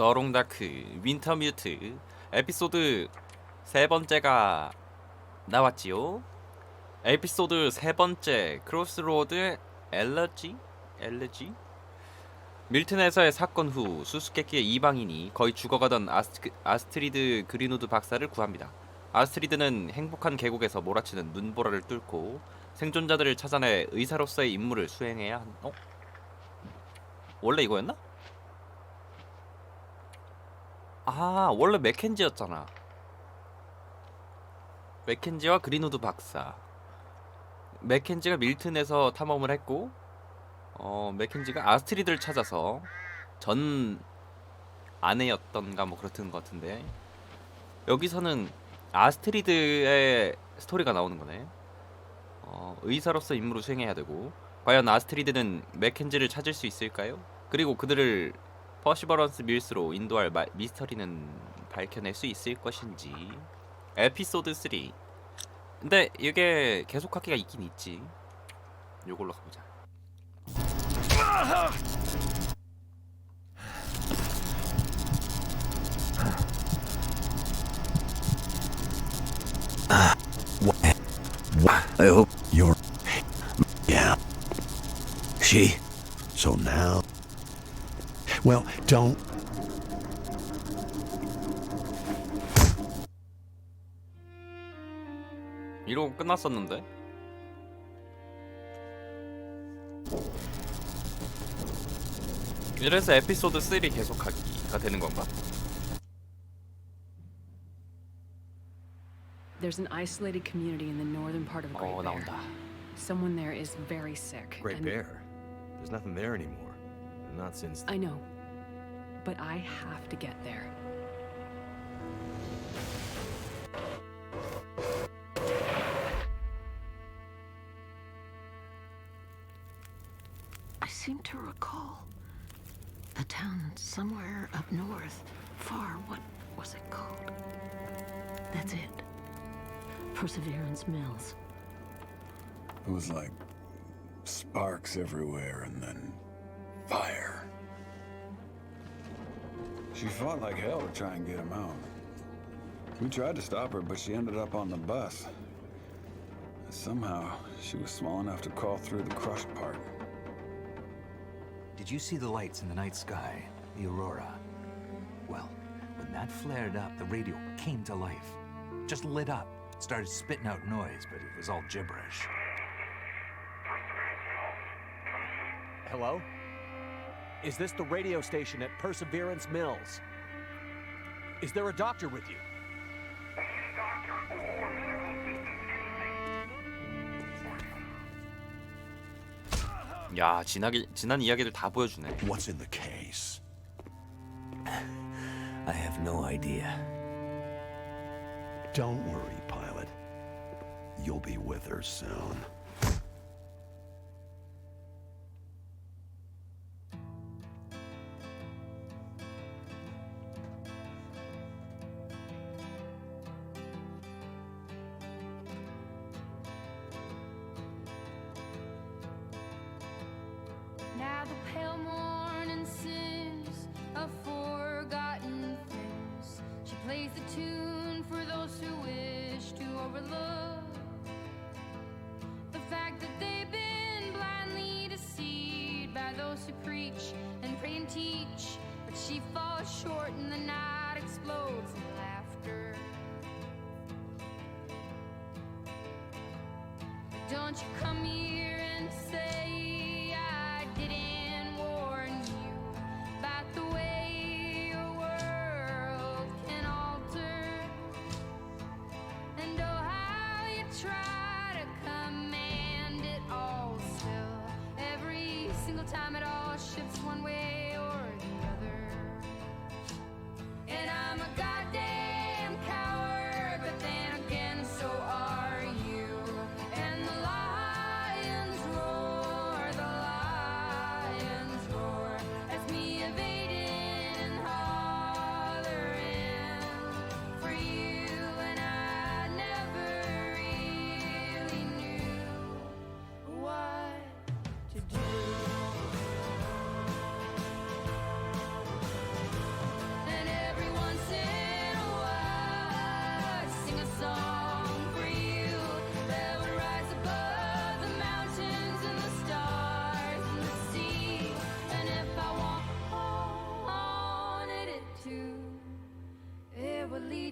더롱다크 윈터뮤트 에피소드 세 번째가 나왔지요. 에피소드 세 번째 크로스로드 엘러지? 밀튼에서의 사건 후 수수께끼의 이방인이 거의 죽어가던 아스트리드 그린우드 박사를 구합니다. 아스트리드는 행복한 계곡에서 몰아치는 눈보라를 뚫고 생존자들을 찾아내 의사로서의 임무를 수행해야 한... 원래 이거였나? 아, 원래 맥켄지였잖아. 맥켄지와 그린우드 박사. 맥켄지가 밀튼에서 탐험을 했고 맥켄지가 아스트리드를 찾아서 전 아내였던가 뭐 그렇던 것 같은데, 여기서는 아스트리드의 스토리가 나오는 거네. 의사로서 임무를 수행해야 되고, 과연 아스트리드는 맥켄지를 찾을 수 있을까요? 그리고 그들을 퍼시버런스 밀스로 인도할 미스터리는 밝혀낼 수 있을 것인지. 에피소드 3. 근데 이게 계속하기가 있긴 있지. 요걸로 가보자. I hope you're... Yeah. She... So now... Well, don't... 이러고 끝났었는데? 이래서 에피소드 3 계속하기가 되는 건가? There's an isolated community in the northern part of Great Bear. 나온다. Someone there is very sick. Great Bear? There's nothing there anymore. Not since... I know, but I have to get there. I seem to recall a town somewhere up north, far. What was it called? That's it. Perseverance Mills. It was like sparks everywhere and then fire. She fought like hell to try and get him out. We tried to stop her, but she ended up on the bus. Somehow, she was small enough to crawl through the crushed part. Did you see the lights in the night sky? The aurora? Well, when that flared up, the radio came to life. Just lit up. Started spitting out noise, but it was all gibberish. Hello? Is this the radio station at Perseverance Mills? Is there a doctor with you? 야, 지난 이야기들 다 보여주네. What's in the case? I have no idea. Don't worry, pilot. You'll be with her soon. Now the pale morning sings of forgotten things. She plays the tune for those who wish to overlook the fact that they've been blindly deceived by those who preach and pray and teach. But she falls short and the night explodes in laughter. Don't you come here and say I didn't warn you about the way your world can alter. And oh, how you try to command it all still. Every single time it all shifts one way or the other. And I'm a goddamn coward, but then again so are you. And the lions roar, that's me evading and hollering for you. And I never really knew what to do.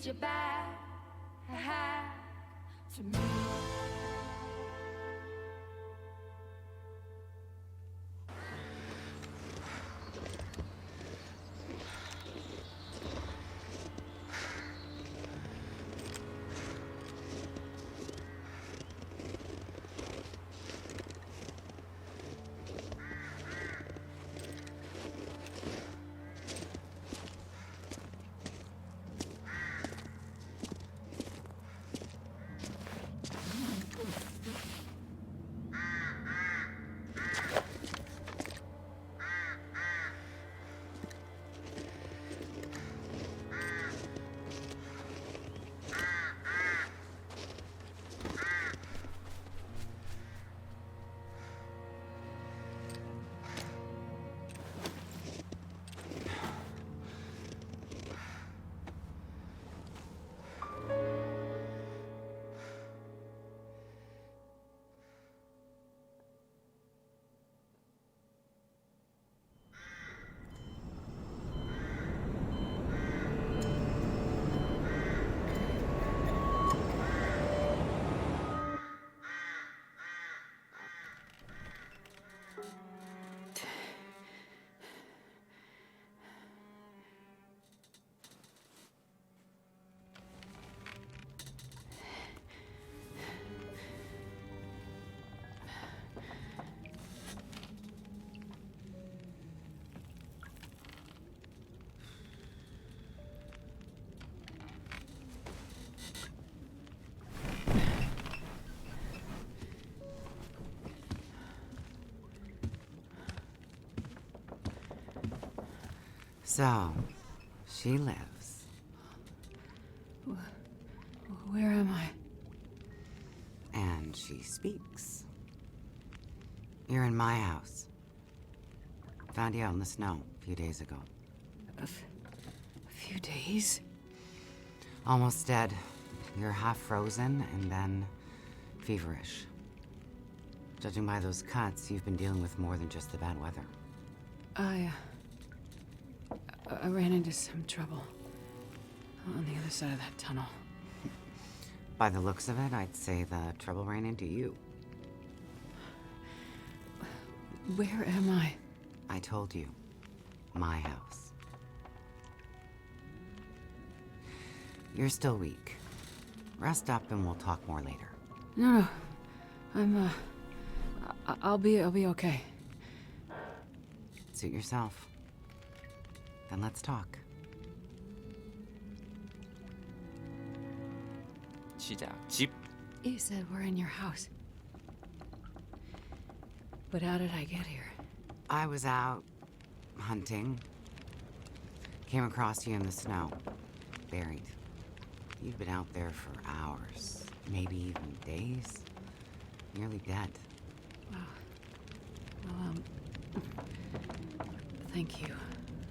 get you back to me. So, she lives. Where am I? And she speaks. You're in my house. Found you out in the snow a few days ago. A few days? Almost dead. You're half frozen and then feverish. Judging by those cuts, you've been dealing with more than just the bad weather. I ran into some trouble on the other side of that tunnel. By the looks of it, I'd say the trouble ran into you. Where am I? I told you. My house. You're still weak. Rest up and we'll talk more later. No. I'll be okay. Suit yourself. Then let's talk. 시작. 집. You said we're in your house. But how did I get here? I was out hunting. Came across you in the snow. Buried. You've been out there for hours, maybe even days. Nearly dead. Wow. Well, thank you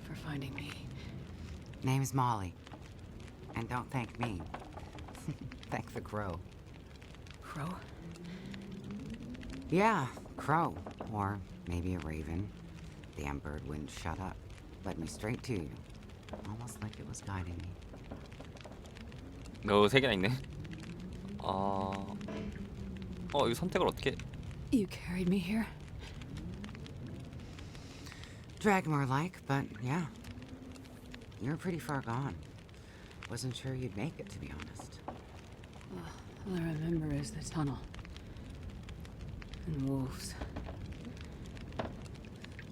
for finding me. Name's Molly. And don't thank me. Thank the crow. Crow? Yeah, crow. Or maybe a raven. Damn bird wouldn't shut up. Led me straight to you. Almost like it was guiding me. 세 개나 있네. 이거 선택을 어떻게? You carried me here? Drag more like, but yeah. You're pretty far gone. Wasn't sure you'd make it, to be honest. All I remember is the tunnel. And wolves.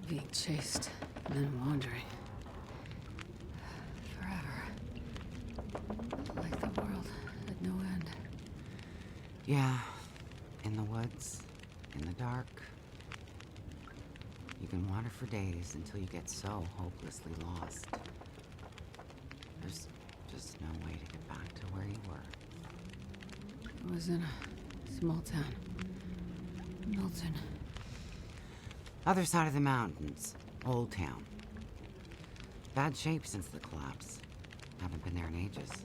Being chased and then wandering. Forever. Like the world had no end. Yeah, in the woods, in the dark. You can wander for days until you get so hopelessly lost. There's just no way to get back to where you were. I was in a small town. Milton. Other side of the mountains, Old Town. Bad shape since the collapse. Haven't been there in ages.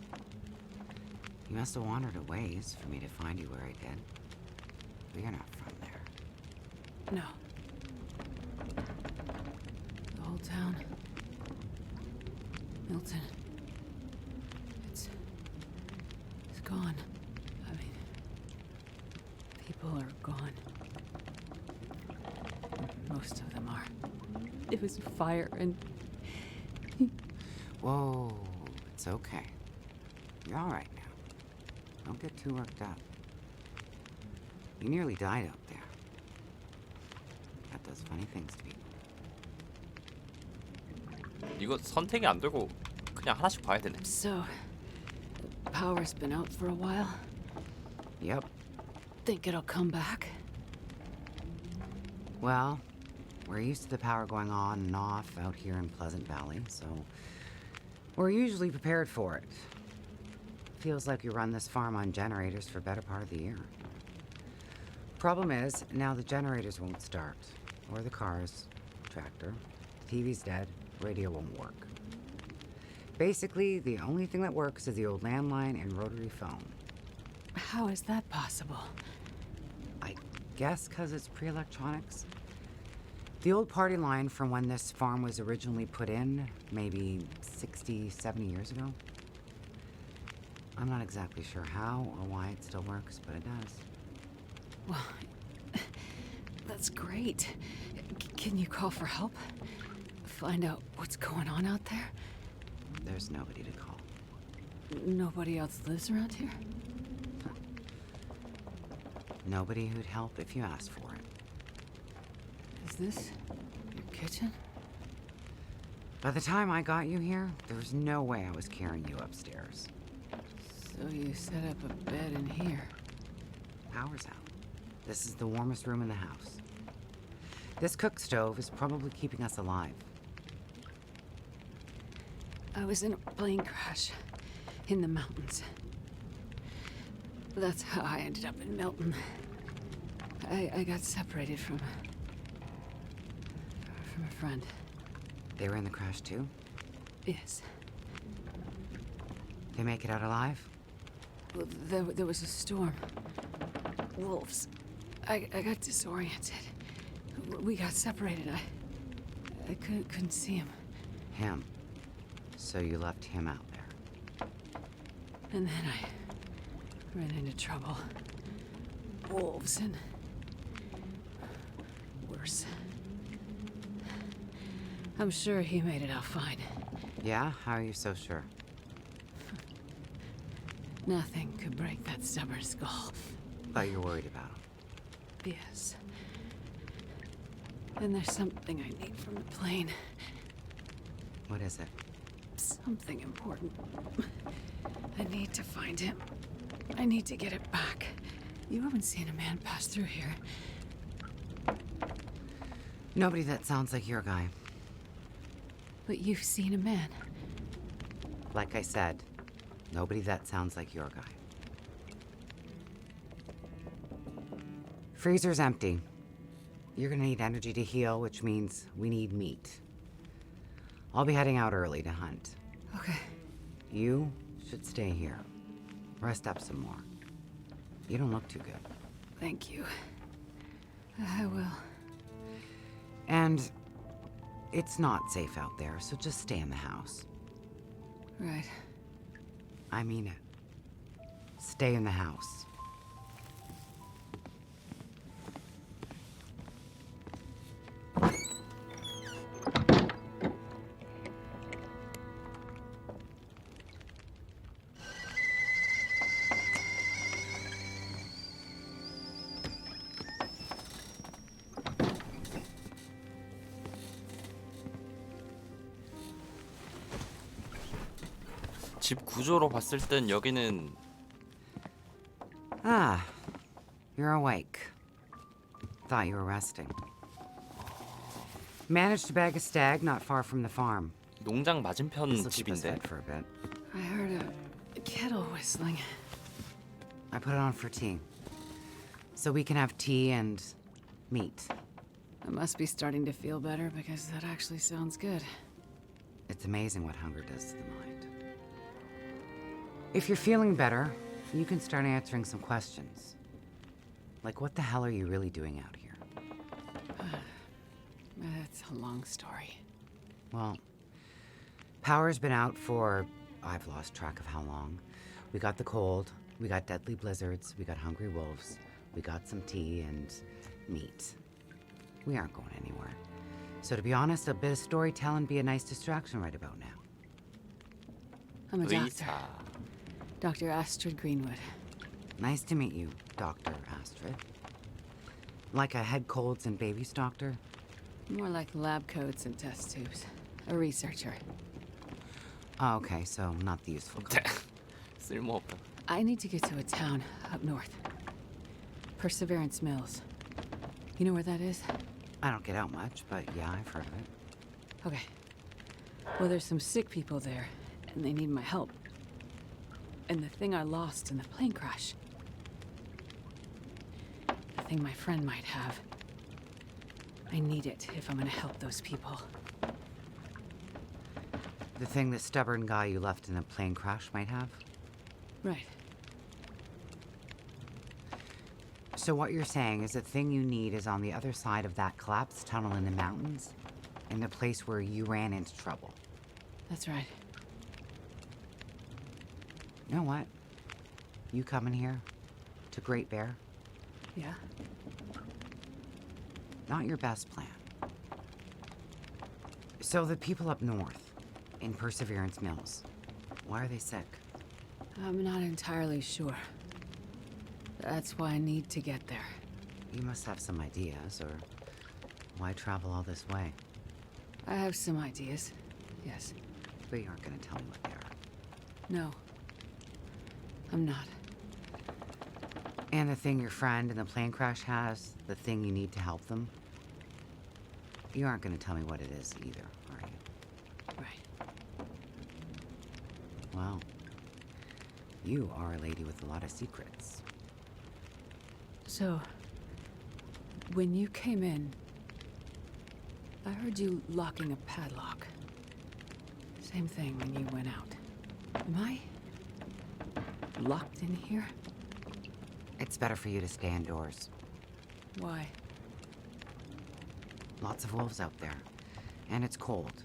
You must have wandered a ways for me to find you where I did. But you're not from there. No. The whole town. Milton. are gone. Most of them are. It was fire and... Whoa, it's okay. You're all right now. Don't get too worked up. You nearly died out there. That does funny things to people. 이거 선택이 안 되고 그냥 하나씩 봐야 되네. So, the power's been out for a while. Yep. Think it'll come back? Well, we're used to the power going on and off out here in Pleasant Valley, so we're usually prepared for it. Feels like we run this farm on generators for a better part of the year. Problem is, now the generators won't start, or the cars, tractor, TV's dead, radio won't work. Basically, the only thing that works is the old landline and rotary phone. How is that possible? I guess because it's pre-electronics. The old party line from when this farm was originally put in, maybe 60, 70 years ago. I'm not exactly sure how or why it still works, but it does. Well, that's great. Can you call for help? Find out what's going on out there? There's nobody to call. Nobody else lives around here? Nobody who'd help if you asked for it. Is this your kitchen? By the time I got you here, there was no way I was carrying you upstairs. So you set up a bed in here. Power's out. This is the warmest room in the house. This cook stove is probably keeping us alive. I was in a plane crash in the mountains. That's how I ended up in Milton. I got separated from a friend. They were in the crash too? Yes. They make it out alive? Well, there was a storm. Wolves. I got disoriented. We got separated. I couldn't see him. Him. So you left him out there. And then I ran into trouble. Wolves and worse. I'm sure he made it out fine. Yeah? How are you so sure? Nothing could break that stubborn skull. But you're worried about him. Yes. And there's something I need from the plane. What is it? Something important. I need to find him. I need to get it back. You haven't seen a man pass through here. Nobody that sounds like your guy. But you've seen a man. Like I said, nobody that sounds like your guy. Freezer's empty. You're gonna need energy to heal, which means we need meat. I'll be heading out early to hunt. Okay. You should stay here. Rest up some more. You don't look too good. Thank you. I will. And it's not safe out there, so just stay in the house. Right. I mean it. Stay in the house. 집 구조로 봤을 땐 여기는 Ah, you're awake. Thought you were resting. Managed to bag a stag not far from the farm. 농장 맞은편 This'll keep us 집인데. fed for a bit. I heard a kettle whistling. I put it on for tea. So we can have tea and meat. I must be starting to feel better because that actually sounds good. It's amazing what hunger does to the mind. If you're feeling better, you can start answering some questions. Like, what the hell are you really doing out here? It's a long story. Well, power's been out for, I've lost track of how long. We got the cold, we got deadly blizzards, we got hungry wolves, We got some tea and meat. We aren't going anywhere. So to be honest, a bit of storytelling be a nice distraction right about now. I'm a doctor. 의사. Dr. Astrid Greenwood. Nice to meet you, Dr. Astrid. Like a head colds and babies doctor? More like lab coats and test tubes. A researcher. Oh, okay, so not the useful kind. 쓸모없다. I need to get to a town up north. Perseverance Mills. You know where that is? I don't get out much, but yeah, I've heard of it. Okay. Well, there's some sick people there, and they need my help. And the thing I lost in the plane crash. The thing my friend might have. I need it if I'm gonna help those people. The thing the stubborn guy you left in the plane crash might have? Right. So what you're saying is the thing you need is on the other side of that collapsed tunnel in the mountains, in the place where you ran into trouble. That's right. You know what? You coming here to Great Bear? Yeah? Not your best plan. So the people up north, in Perseverance Mills, why are they sick? I'm not entirely sure. That's why I need to get there. You must have some ideas, or why travel all this way? I have some ideas. Yes. But you aren't gonna tell me what they are. No. I'm not. And the thing your friend in the plane crash has, the thing you need to help them? You aren't gonna tell me what it is either, are you? Right. Well, you are a lady with a lot of secrets. So, when you came in, I heard you locking a padlock. Same thing when you went out. Am I locked in here? It's better for you to stay indoors. Why? Lots of wolves out there, and it's cold.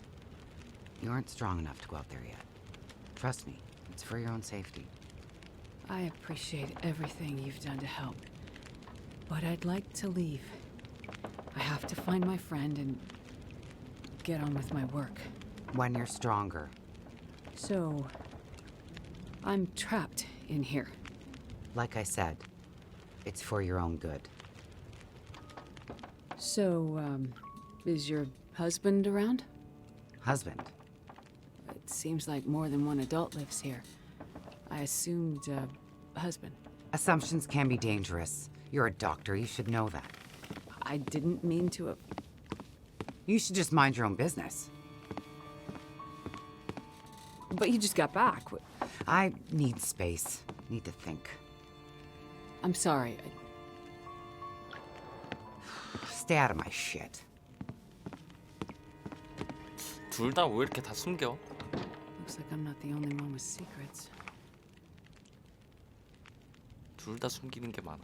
You aren't strong enough to go out there yet. Trust me, it's for your own safety. I appreciate everything you've done to help. But I'd like to leave. I have to find my friend and get on with my work. When you're stronger. So, I'm trapped in here. Like I said, it's for your own good. So, is your husband around? Husband? It seems like more than one adult lives here. I assumed, husband. Assumptions can be dangerous. You're a doctor, you should know that. I didn't mean to. You should just mind your own business. But you just got back. I need space. Need to think. I'm sorry. Stay out of my shit. 둘 다 왜 이렇게 다 숨겨? Looks like I'm not the only one with secrets. 둘 다 숨기는 게 많아.